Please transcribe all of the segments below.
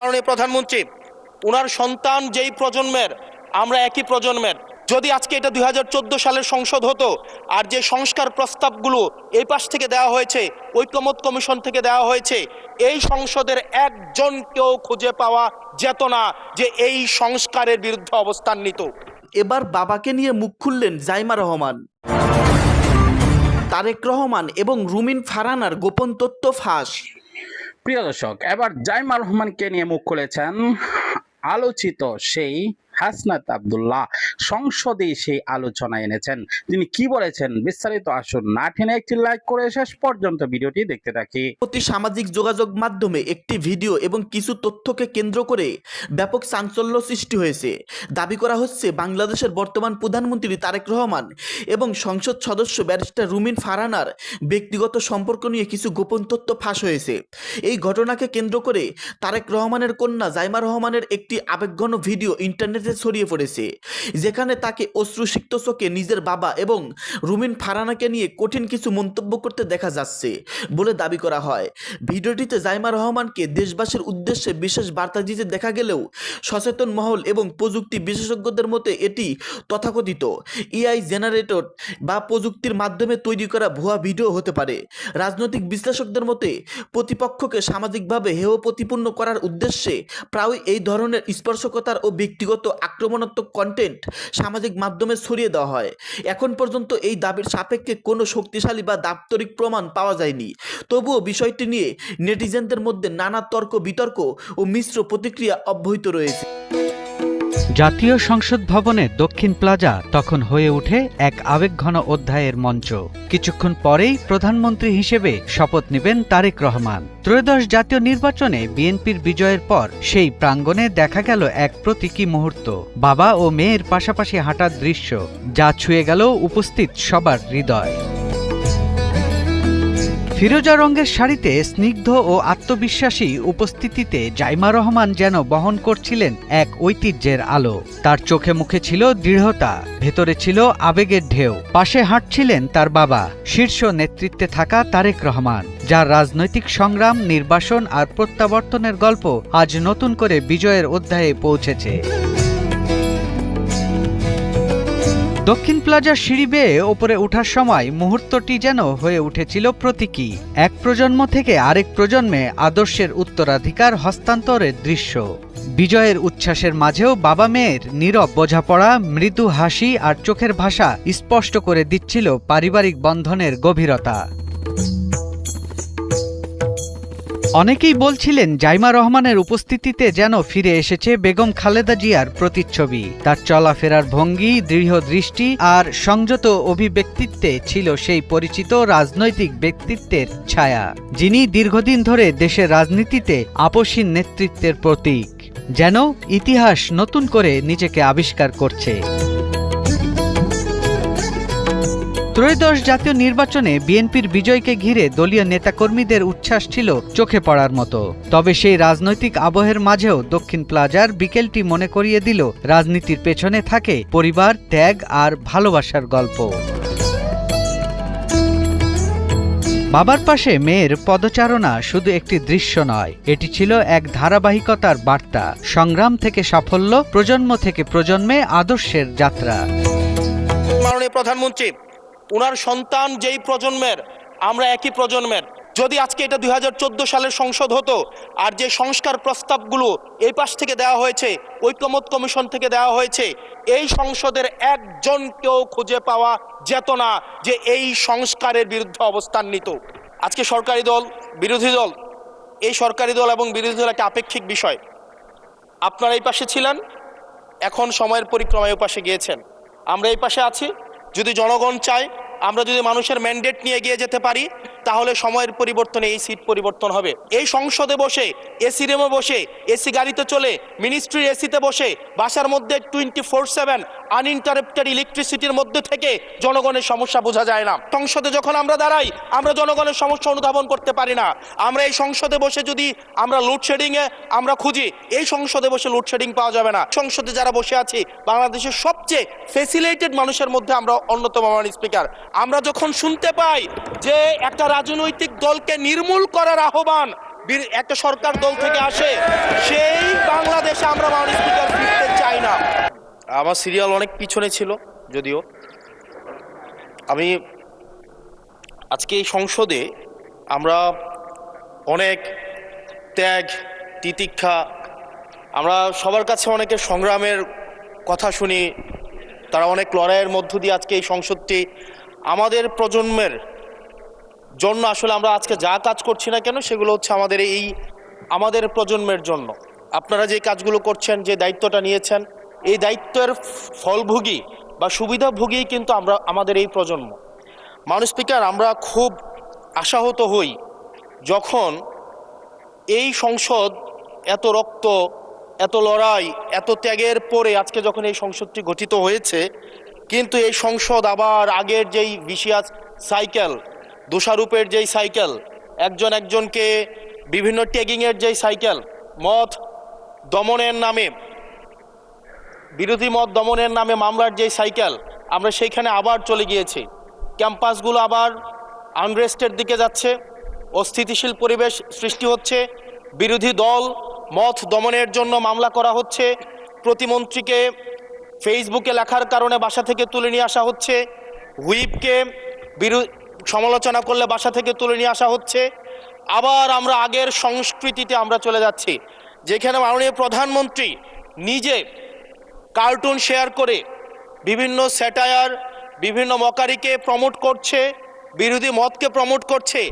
মাননীয় প্রধানমন্ত্রী ওনার সন্তান যেই প্রজন্মের, আমরা একই প্রজন্মের। যদি আজকে এটা 2014 সালের সংসদ হতো, আর যে সংস্কার প্রস্তাবগুলো এই পাশ থেকে দেওয়া হয়েছে, ঐকমত্য কমিশন থেকে দেওয়া হয়েছে, এই সংসদের একজনকেও খুঁজে পাওয়া যেত না যে এই সংস্কারের বিরুদ্ধে অবস্থান নিত। এবার বাবাকে নিয়ে মুখ খুললেন জাইমা রহমান। তারেক রহমান এবং রুমিন ফারহানার গোপন তথ্য ফাঁস। প্রিয় দর্শক, এবার জাইমা রহমানকে নিয়ে মুখ খুলেছেন আলোচিত সেই হাসনাত আব্দুল্লাহ। সংসদে সেই আলোচনা এনেছেন। তিনি কি বলেছেন বিস্তারিত আসুন না টেনে একটি লাইক করে শেষ পর্যন্ত ভিডিওটি দেখতে থাকি। প্রতি সামাজিক যোগাযোগ মাধ্যমে একটি ভিডিও এবং কিছু তথ্যকে কেন্দ্র করে ব্যাপক চাঞ্চল্য সৃষ্টি হয়েছে। দাবি করা হচ্ছে বাংলাদেশের বর্তমান প্রধানমন্ত্রী তারেক রহমান এবং সংসদ সদস্য ব্যারিস্টার রুমিন ফারহানার ব্যক্তিগত সম্পর্ক নিয়ে কিছু গোপন তথ্য ফাঁস হয়েছে। এই ঘটনাকে কেন্দ্র করে তারেক রহমানের কন্যা জাইমা রহমানের একটি আবেগঘন ভিডিও ইন্টারনেটে ছড়িয়ে পড়েছে, যেখানে তাকে অশ্রুসিক্ত চোখে নিজের বাবা এবং রুমিন ফারহানাকে নিয়ে কঠিন কিছু মন্তব্য করতে দেখা যাচ্ছে বলে দাবি করা হয়। ভিডিওটিতে জাইমা রহমানকে দেশবাসীর উদ্দেশ্যে বিশেষ বার্তা দিতে দেখা গেলেও সচেতন মহল এবং প্রযুক্তি বিশেষজ্ঞদের মতে এটি তথাকথিত এআই জেনারেটর বা প্রযুক্তির মাধ্যমে তৈরি করা ভুয়া ভিডিও হতে পারে। রাজনৈতিক বিশ্লেষকদের মতে প্রতিপক্ষকে সামাজিকভাবে হেয় প্রতিপন্ন করার উদ্দেশ্যে প্রায়ই এই ধরনের স্পর্শকতার ও ব্যক্তিগত আক্রমণাত্মক কন্টেন্ট সামাজিক মাধ্যমে ছড়িয়ে দেওয়া হয়। এখন পর্যন্ত এই দাবির সাপেক্ষে কোনো শক্তিশালী বা দাপ্তরিক প্রমাণ পাওয়া যায়নি। তবুও বিষয়টি নিয়ে নেটিজেনদের মধ্যে নানা তর্ক বিতর্ক ও মিশ্র প্রতিক্রিয়া অব্যাহত রয়েছে। জাতীয় সংসদ ভবনের দক্ষিণ প্লাজা তখন হয়ে ওঠে এক আবেগঘন অধ্যায়ের মঞ্চ। কিছুক্ষণ পরেই প্রধানমন্ত্রী হিসেবে শপথ নেবেন তারেক রহমান। ত্রয়োদশ জাতীয় নির্বাচনে বিএনপির বিজয়ের পর সেই প্রাঙ্গণে দেখা গেল এক প্রতীকী মুহূর্ত, বাবা ও মেয়ের পাশাপাশি হাঁটার দৃশ্য, যা ছুঁয়ে গেল উপস্থিত সবার হৃদয়। ফিরোজা রঙের শাড়িতে স্নিগ্ধ ও আত্মবিশ্বাসী উপস্থিতিতে জাইমা রহমান যেন বহন করছিলেন এক ঐতিহ্যের আলো। তার চোখে মুখে ছিল দৃঢ়তা, ভেতরে ছিল আবেগের ঢেউ। পাশে হাঁটছিলেন তার বাবা, শীর্ষ নেতৃত্বে থাকা তারেক রহমান, যার রাজনৈতিক সংগ্রাম, নির্বাসন আর প্রত্যাবর্তনের গল্প আজ নতুন করে বিজয়ের অধ্যায়ে পৌঁছেছে। দক্ষিণ প্লাজার সিঁড়ি বেয়ে ওপরে ওঠার সময় মুহূর্তটি যেন হয়ে উঠেছিল প্রতীকী, এক প্রজন্ম থেকে আরেক প্রজন্মে আদর্শের উত্তরাধিকার হস্তান্তরের দৃশ্য। বিজয়ের উচ্ছ্বাসের মাঝেও বাবা মেয়ের নীরব বোঝাপড়া, মৃদু হাসি আর চোখের ভাষা স্পষ্ট করে দিচ্ছিল পারিবারিক বন্ধনের গভীরতা। অনেকেই বলছিলেন জাইমা রহমানের উপস্থিতিতে যেন ফিরে এসেছে বেগম খালেদা জিয়ার প্রতিচ্ছবি। তার চলাফেরার ভঙ্গি, দৃঢ় দৃষ্টি আর সংযত অভিব্যক্তিত্বে ছিল সেই পরিচিত রাজনৈতিক ব্যক্তিত্বের ছায়া, যিনি দীর্ঘদিন ধরে দেশের রাজনীতিতে আপসীন নেতৃত্বের প্রতীক। যেন ইতিহাস নতুন করে নিজেকে আবিষ্কার করছে। ত্রয়োদশ জাতীয় নির্বাচনে বিএনপির বিজয়কে ঘিরে দলীয় নেতাকর্মীদের উচ্ছ্বাস ছিল চোখে পড়ার মতো। তবে সেই রাজনৈতিক আবহের মাঝেও দক্ষিণ প্লাজার বিকেলটি মনে করিয়ে দিল রাজনীতির পেছনে থাকে পরিবার, ত্যাগ আর ভালোবাসার গল্প। বাবার পাশে মেয়ের পদচারণা শুধু একটি দৃশ্য নয়, এটি ছিল এক ধারাবাহিকতার বার্তা। সংগ্রাম থেকে সাফল্য, প্রজন্ম থেকে প্রজন্মে আদর্শের যাত্রা। মাননীয় প্রধানমন্ত্রী ওনার সন্তান যেই প্রজন্মের, আমরা একই প্রজন্মের। যদি আজকে এটা 2014 সালের সংসদ হতো, আর যে সংস্কার প্রস্তাবগুলো এই পাশ থেকে দেওয়া হয়েছে, ঐকমত্য কমিশন থেকে দেওয়া হয়েছে, এই সংসদের একজনকেও খুঁজে পাওয়া যেত না যে এই সংস্কারের বিরুদ্ধে অবস্থান নিত। আজকে সরকারি দল, বিরোধী দল, এই সরকারি দল এবং বিরোধী দল একটা আপেক্ষিক বিষয়। আপনারা এই পাশে ছিলেন, এখন সময়ের পরিক্রমায় ওই পাশে গিয়েছেন। আমরা এই পাশে আছি। যদি জনগণ চায়, আমরা যদি মানুষের ম্যান্ডেট নিয়ে এগিয়ে যেতে পারি, তাহলে সময়ের পরিবর্তনে এই সিট পরিবর্তন হবে। এই সংসদে বসে, এসি রুমে বসে, এসি গাড়িতে চলে, মিনিস্ট্রির এসিতে বসে, বাসার মধ্যে 24/7 আনইন্টারাপ্টেড ইলেকট্রিসিটির মধ্যে থেকে জনগণের সমস্যা বোঝা যায় না। সংসদে যখন আমরা দাঁড়াই, আমরা জনগণের সমস্যা অনুধাবন করতে পারি না। আমরা এই সংসদে বসে যদি আমরা লোডশেডিংয়ে আমরা খুঁজি, এই সংসদে বসে লোডশেডিং পাওয়া যাবে না। সংসদে যারা বসে আছি, বাংলাদেশের সবচেয়ে ফেসিলিটেড মানুষের মধ্যে আমরা অন্যতম। স্পিকার, আমরা যখন শুনতে পাই যে একটা রাজনৈতিক দলকে নির্মূল করার আহ্বান একটা সরকার দল থেকে আসে, সেই আমরা মাননীয় স্পিকার ফিরতে চাই না। আমার সিরিয়াল অনেক পিছনে ছিল, যদিও আমি আজকে এই সংসদে আমরা অনেক ত্যাগ তিতিক্ষা, আমরা সবার কাছে অনেকের সংগ্রামের কথা শুনি, তারা অনেক লড়াইয়ের মধ্য দিয়ে আজকে এই সংসদটি আমাদের প্রজন্মের জন্য, আসলে আমরা আজকে যা কাজ করছি না কেন সেগুলো হচ্ছে আমাদের প্রজন্মের জন্য। আপনারা যে কাজগুলো করছেন, যে দায়িত্বটা নিয়েছেন, এই দায়িত্বের ফলভোগী বা সুবিধাভোগী কিন্তু আমাদের এই প্রজন্ম। মাননীয় স্পিকার, আমরা খুব আশাহত হই যখন এই সংসদ এত রক্ত, এত লড়াই, এত ত্যাগের পরে আজকে যখন এই সংসদটি গঠিত হয়েছে, কিন্তু এই সংসদ আবার আগের যেই ভিশিয়াস সাইকেল, দোষারোপের যেই সাইকেল, একজনকে বিভিন্ন ট্যাগিংয়ের যেই সাইকেল, মত দমনের নামে, বিরোধী মত দমনের নামে মামলার যেই সাইকেল, আমরা সেইখানে আবার চলে গিয়েছি। ক্যাম্পাসগুলো আবার আনরেস্টের দিকে যাচ্ছে, অস্থিতিশীল পরিবেশ সৃষ্টি হচ্ছে, বিরোধী দল মত দমনের জন্য মামলা করা হচ্ছে, প্রতিমন্ত্রীকে ফেসবুকে লেখার কারণে বাসা থেকে তুলে নিয়ে আসা হচ্ছে, হুইপকে সমালোচনা করলে বাসা থেকে তুলে নিয়ে আসা হচ্ছে। আবার আমরা আগের সংস্কৃতিতে আমরা চলে যাচ্ছি, যেখানে মাননীয় প্রধানমন্ত্রী নিজে কার্টুন শেয়ার করে বিভিন্ন স্যাটায়ার, বিভিন্ন মকারিকে প্রমোট করছে, বিরোধী মতকে প্রমোট করছে।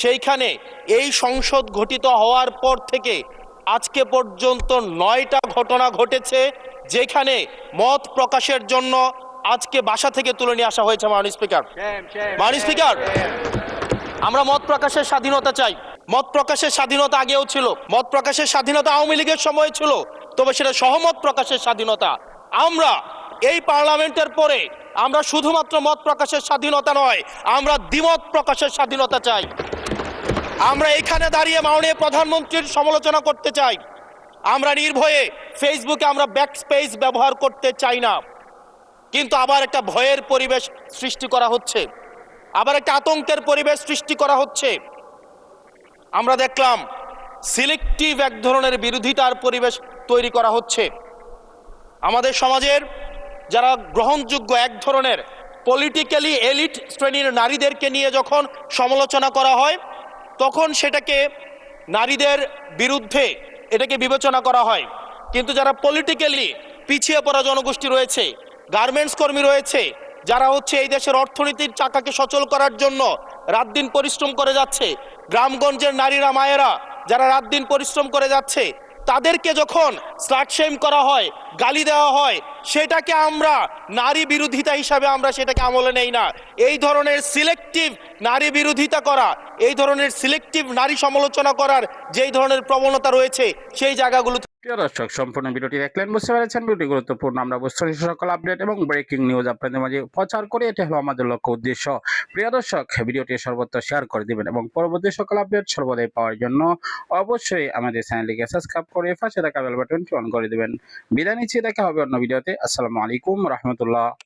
সেইখানে এই সংসদ গঠিত হওয়ার পর থেকে আজকে পর্যন্ত 9টা ঘটনা ঘটেছে, যেখানে মত প্রকাশের জন্য আজকে বাসা থেকে তুলে নিয়ে আসা হয়েছে। মাননীয় স্পিকার, আমরা মত প্রকাশের স্বাধীনতা চাই। মত প্রকাশের স্বাধীনতা আগেও ছিল, মত প্রকাশের স্বাধীনতা আওয়ামী লীগের সময় ছিল, তবে সেটা সহমত প্রকাশের স্বাধীনতা। আমরা এই পার্লামেন্টের পরে আমরা শুধুমাত্র মত প্রকাশের স্বাধীনতা নয়, আমরা দ্বিমত প্রকাশের স্বাধীনতা চাই। আমরা এখানে দাঁড়িয়ে মাননীয় প্রধানমন্ত্রীর সমালোচনা করতে চাই। আমরা নির্ভয়ে ফেসবুকে আমরা ব্যাকস্পেস ব্যবহার করতে চাই না, কিন্তু আবার একটা ভয়ের পরিবেশ সৃষ্টি করা হচ্ছে, আবার একটা আতঙ্কের পরিবেশ সৃষ্টি করা হচ্ছে। আমরা দেখলাম সিলেক্টিভ এক ধরনের বিরোধিতার পরিবেশ তৈরি করা হচ্ছে। আমাদের সমাজের যারা গ্রহণযোগ্য এক ধরনের পলিটিক্যালি এলিট শ্রেণীর নারীদেরকে নিয়ে যখন সমালোচনা করা হয়, তখন সেটাকে নারীদের বিরুদ্ধে এটাকে বিবেচনা করা হয়। কিন্তু যারা পলিটিক্যালি পিছিয়ে পড়া জনগোষ্ঠী রয়েছে, গার্মেন্টস কর্মী রয়েছে, যারা হচ্ছে এই দেশের অর্থনীতির চাকাকে সচল করার জন্য রাত দিন পরিশ্রম করে যাচ্ছে, গ্রামগঞ্জের নারীরা, মায়েরা যারা রাত দিন পরিশ্রম করে যাচ্ছে, তাদেরকে যখন স্লাট শেম করা হয়, গালি দেওয়া হয়, সেটাকে আমরা নারী বিরোধিতা হিসাবে আমরা সেটাকে আমলে নেই না। এই ধরনের সিলেক্টিভ নারী বিরোধিতা করা, এই ধরনের সিলেক্টিভ নারী সমালোচনা করার যেই ধরনের প্রবণতা রয়েছে, সেই জায়গাগুলো। প্রিয় দর্শক, সম্পূর্ণ ভিডিওটি দেখলেন, বুঝতে পেরেছেন ভিডিওটি গুরুত্বপূর্ণ। আমরা বুঝতে সকল আপডেট এবং ব্রেকিং নিউজ আপনাদের মাঝে প্রচার করি, এটা হলো আমাদের লক্ষ্য উদ্দেশ্য। প্রিয় দর্শক, ভিডিওটি সর্বত্র শেয়ার করে দিবেন এবং পরবর্তী সকল আপডেট সর্বদাই পাওয়ার জন্য অবশ্যই আমাদের চ্যানেলটিকে সাবস্ক্রাইব করে পাশে থাকা বেল বাটনটি অন করে দিবেন। বিদায় নিচ্ছি, দেখা হবে অন্য ভিডিওতে। আসসালামু আলাইকুম রহমতুল্লাহ।